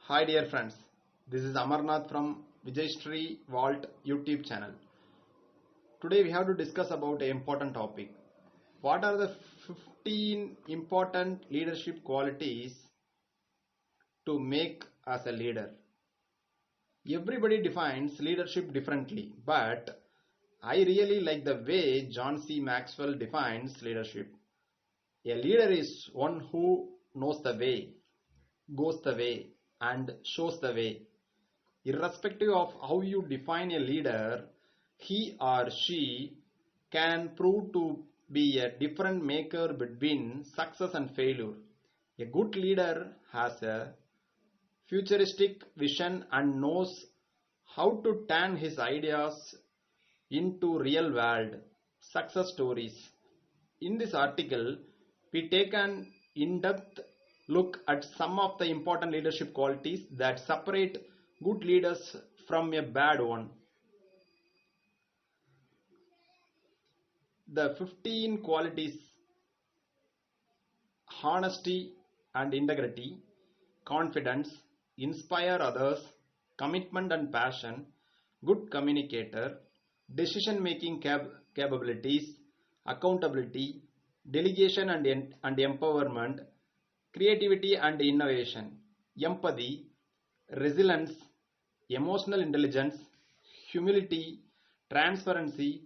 Hi dear friends, this is Amarnath from Vijayshri Vault YouTube channel. Today we have to discuss about an important topic. What are the 15 important leadership qualities to make as a leader? Everybody defines leadership differently, but I really like the way John C. Maxwell defines leadership. A leader is one who knows the way, goes the way, and shows the way. Irrespective of how you define a leader, he or she can prove to be a difference maker between success and failure. A good leader has a futuristic vision and knows how to turn his ideas into real world success stories. In this article, we take an in-depth look at some of the important leadership qualities that separate good leaders from a bad one. The 15 qualities: honesty and integrity, confidence, inspire others, commitment and passion, good communicator, decision making capabilities, accountability, delegation and empowerment, creativity and innovation, empathy, resilience, emotional intelligence, humility, transparency,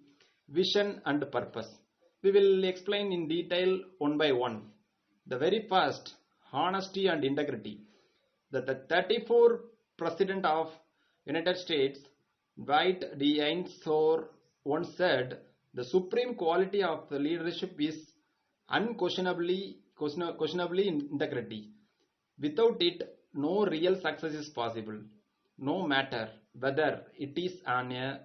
vision and purpose. We will explain in detail one by one. The very first, honesty and integrity. The 34th President of United States, Dwight D. Eisenhower, once said, "The supreme quality of the leadership is unquestionably integrity. Without it, no real success is possible, no matter whether it is on a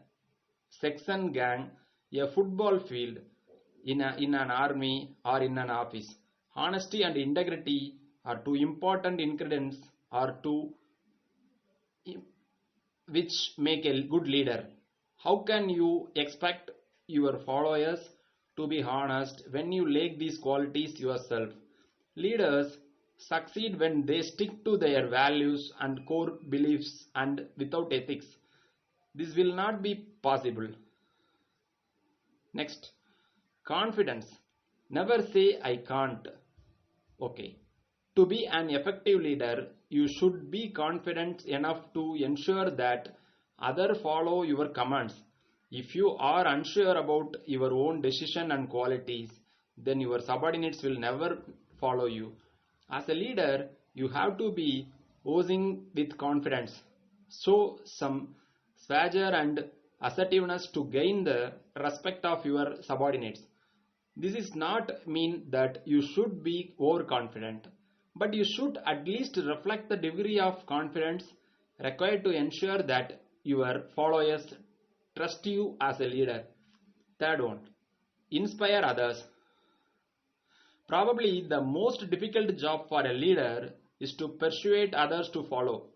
section gang, a football field, in an army, or in an office. Honesty and integrity are two important ingredients or two which make a good leader. How can you expect your followers to be honest when you lack these qualities yourself? Leaders succeed when they stick to their values and core beliefs and without ethics. This will not be possible. Next, confidence. Never say I can't. Okay. To be an effective leader, you should be confident enough to ensure that others follow your commands. If you are unsure about your own decision and qualities, then your subordinates will never follow you. As a leader, you have to be oozing with confidence. Show some swagger and assertiveness to gain the respect of your subordinates. This is not mean that you should be overconfident, but you should at least reflect the degree of confidence required to ensure that your followers trust you as a leader. Third one, inspire others. Probably the most difficult job for a leader is to persuade others to follow.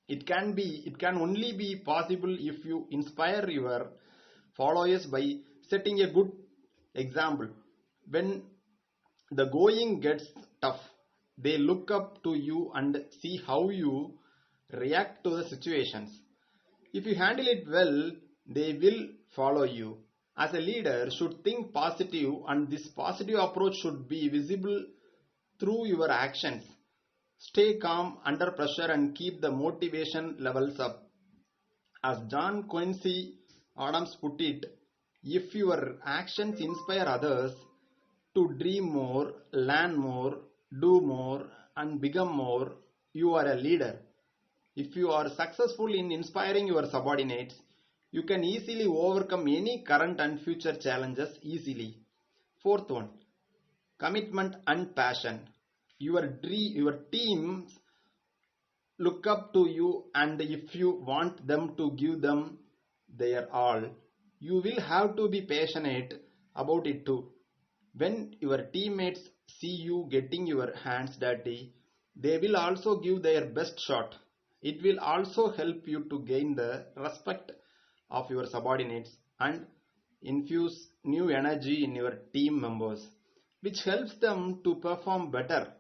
It can only be possible if you inspire your followers by setting a good example. When the going gets tough, they look up to you and see how you react to the situations. If you handle it well, they will follow you. As a leader, should think positive, and this positive approach should be visible through your actions. Stay calm under pressure and keep the motivation levels up. As John Quincy Adams put it, if your actions inspire others to dream more, learn more, do more, and become more, you are a leader. If you are successful in inspiring your subordinates, you can easily overcome any current and future challenges easily. Fourth one, commitment and passion. Your teams look up to you, and if you want them to give them their all, you will have to be passionate about it too. When your teammates see you getting your hands dirty, they will also give their best shot. It will also help you to gain the respect of your subordinates and infuse new energy in your team members, which helps them to perform better.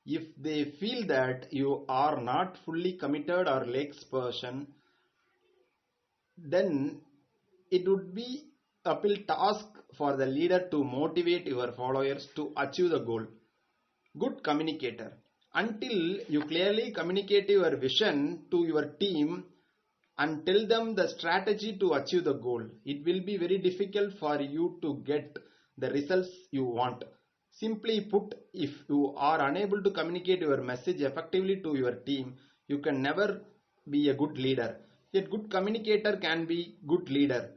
If they feel that you are not fully committed or lacks passion, then it would be uphill task for the leader to motivate your followers to achieve the goal. Good communicator. Until you clearly communicate your vision to your team and tell them the strategy to achieve the goal, it will be very difficult for you to get the results you want. Simply put, if you are unable to communicate your message effectively to your team, you can never be a good leader. A good communicator can be good leader.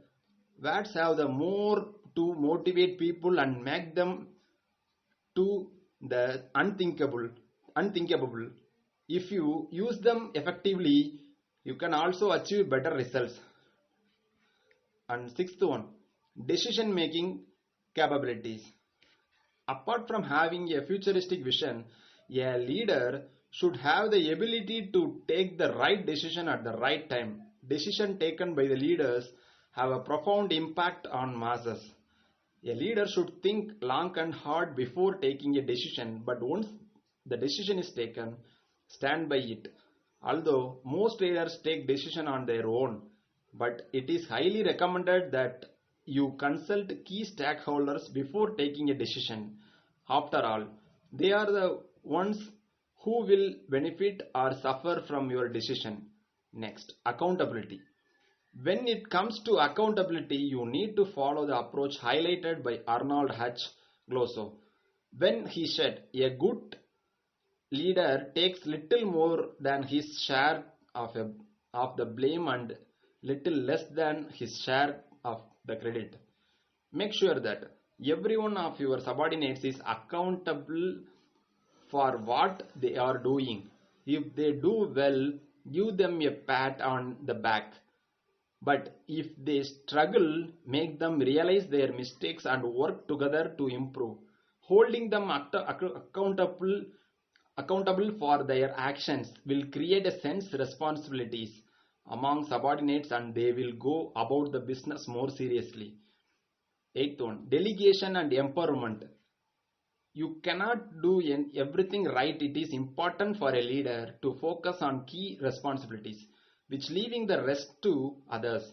Words have the more to motivate people and make them to the unthinkable. If you use them effectively, you can also achieve better results. And sixth one, decision making capabilities. Apart from having a futuristic vision, a leader should have the ability to take the right decision at the right time. Decisions taken by the leaders have a profound impact on masses. A leader should think long and hard before taking a decision, but once the decision is taken, stand by it. Although most leaders take decision on their own, but it is highly recommended that you consult key stakeholders before taking a decision. After all, they are the ones who will benefit or suffer from your decision. Next, accountability. When it comes to accountability, you need to follow the approach highlighted by Arnold H. Glosso when he said, a good leader takes little more than his share of the blame and little less than his share of the credit. Make sure that every one of your subordinates is accountable for what they are doing. If they do well, give them a pat on the back. But if they struggle, make them realize their mistakes and work together to improve. Holding them accountable for their actions will create a sense of responsibilities among subordinates and they will go about the business more seriously. Eighth one, delegation and empowerment. You cannot do everything right. It is important for a leader to focus on key responsibilities, which leaving the rest to others.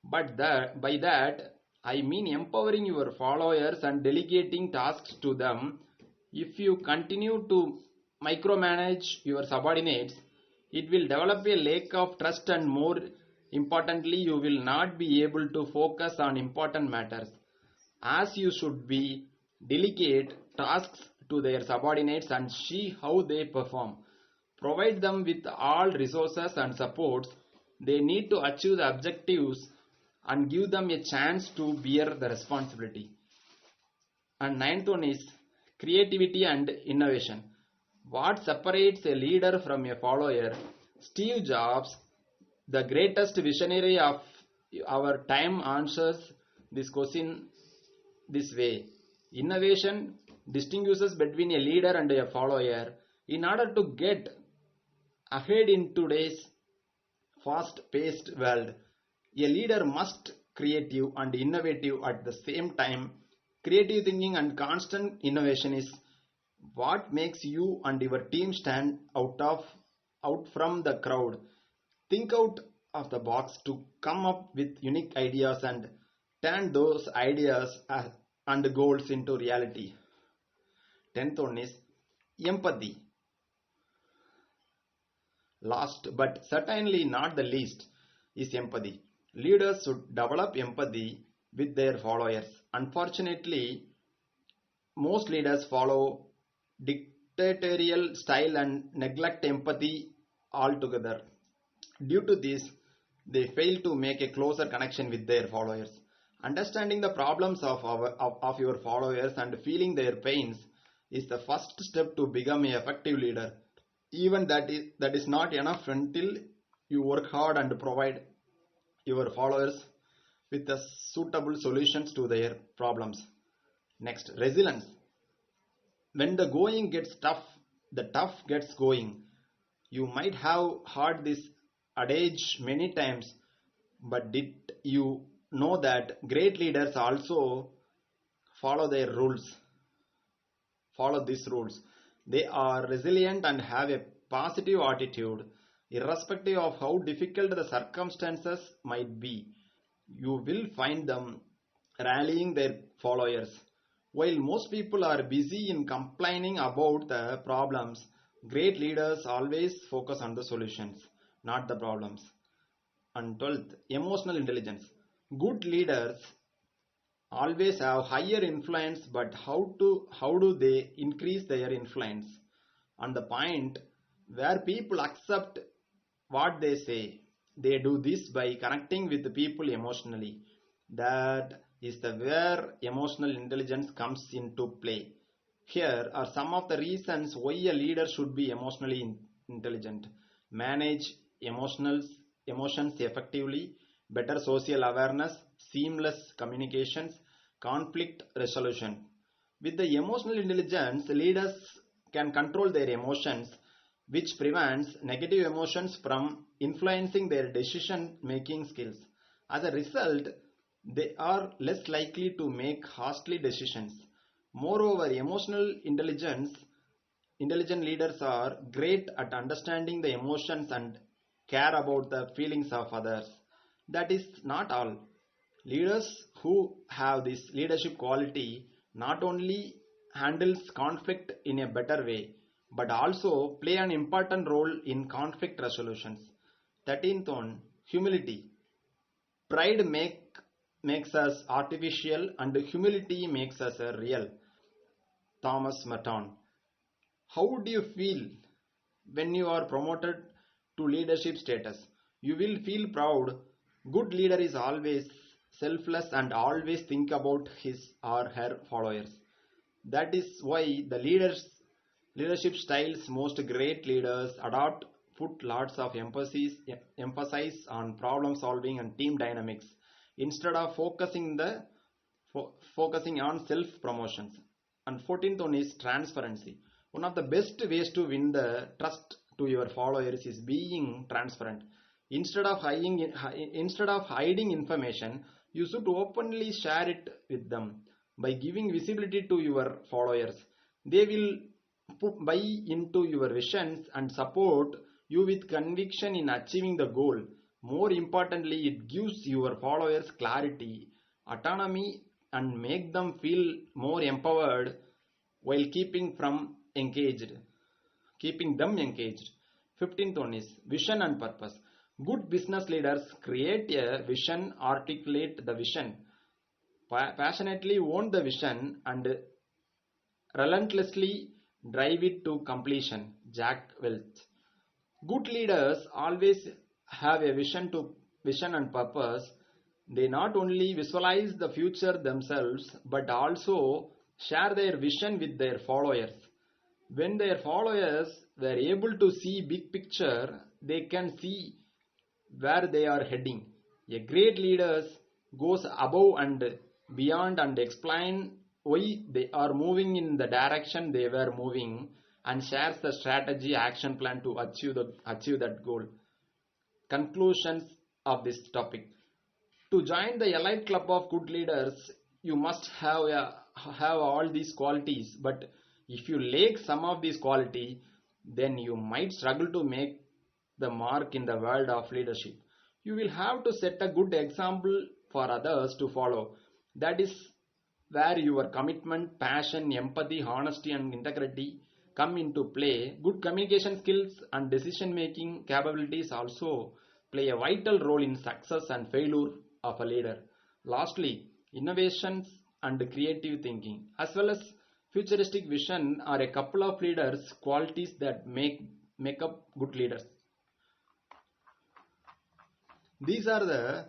But by that, I mean empowering your followers and delegating tasks to them. If you continue to micromanage your subordinates, it will develop a lack of trust and more importantly, you will not be able to focus on important matters. As you should be delegate tasks to their subordinates and see how they perform. Provide them with all resources and supports they need to achieve the objectives and give them a chance to bear the responsibility. And ninth one is creativity and innovation. What separates a leader from a follower? Steve Jobs, the greatest visionary of our time, answers this question this way. Innovation distinguishes between a leader and a follower. In order to get ahead in today's fast-paced world, a leader must creative and innovative at the same time. Creative thinking and constant innovation is what makes you and your team stand out from the crowd. Think out of the box to come up with unique ideas and turn those ideas and goals into reality. 10th one is empathy. Last but certainly not the least is empathy. Leaders should develop empathy with their followers. Unfortunately, most leaders follow dictatorial style and neglect empathy altogether. Due to this, they fail to make a closer connection with their followers. Understanding the problems of your followers and feeling their pains is the first step to become an effective leader. Even that is not enough until you work hard and provide your followers with the suitable solutions to their problems. Next, resilience. When the going gets tough, the tough gets going. You might have heard this adage many times, but did you know that great leaders also follow their rules? Follow these rules. They are resilient and have a positive attitude, irrespective of how difficult the circumstances might be. You will find them rallying their followers. While most people are busy in complaining about the problems, great leaders always focus on the solutions, not the problems. And 12th, emotional intelligence. Good leaders always have higher influence, but how do they increase their influence? On the point where people accept what they say, they do this by connecting with the people emotionally. That is the where emotional intelligence comes into play. Here are some of the reasons why a leader should be emotionally intelligent: manage emotional emotions effectively, better social awareness, seamless communications, conflict resolution. With the emotional intelligence, leaders can control their emotions, which prevents negative emotions from influencing their decision making skills. As a result, they are less likely to make hastily decisions. Moreover, intelligent leaders are great at understanding the emotions and care about the feelings of others. That is not all. Leaders who have this leadership quality not only handles conflict in a better way, but also play an important role in conflict resolutions. 13th one, humility. Pride makes us artificial and humility makes us real. Thomas Merton. How do you feel when you are promoted to leadership status? You will feel proud. Good leader is always selfless and always think about his or her followers. That is why the leadership styles most great leaders adopt put lots of emphasis on problem solving and team dynamics instead of focusing on self promotions. And 14th one is transparency. One of the best ways to win the trust to your followers is being transparent. Instead of hiding information, you should openly share it with them. By giving visibility to your followers, they will buy into your visions and support you with conviction in achieving the goal. More importantly, it gives your followers clarity, autonomy, and make them feel more empowered while keeping them engaged. 15th one is vision and purpose. Good business leaders create a vision, articulate the vision, passionately own the vision, and relentlessly drive it to completion. Jack Welch. Good leaders always have a vision and purpose. They not only visualize the future themselves but also share their vision with their followers. When their followers were able to see big picture, they can see where they are heading. A great leader goes above and beyond and explain why they are moving in the direction they were moving and shares the strategy action plan to achieve that goal. Conclusions of this topic. To join the elite club of good leaders, you must have all these qualities. But if you lack some of these qualities, then you might struggle to make the mark in the world of leadership. You will have to set a good example for others to follow. That is where your commitment, passion, empathy, honesty, and integrity come into play. Good communication skills and decision making capabilities also play a vital role in success and failure of a leader. Lastly, innovations and creative thinking, as well as futuristic vision, are a couple of leaders' qualities that make up good leaders. These are the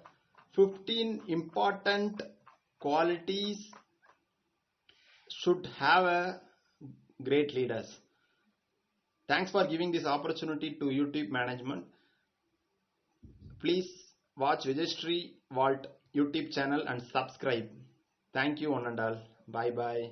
15 important qualities should have a great leaders. Thanks for giving this opportunity to YouTube management. Please watch Vijayashree Vault YouTube channel and subscribe. Thank you one and all. Bye bye.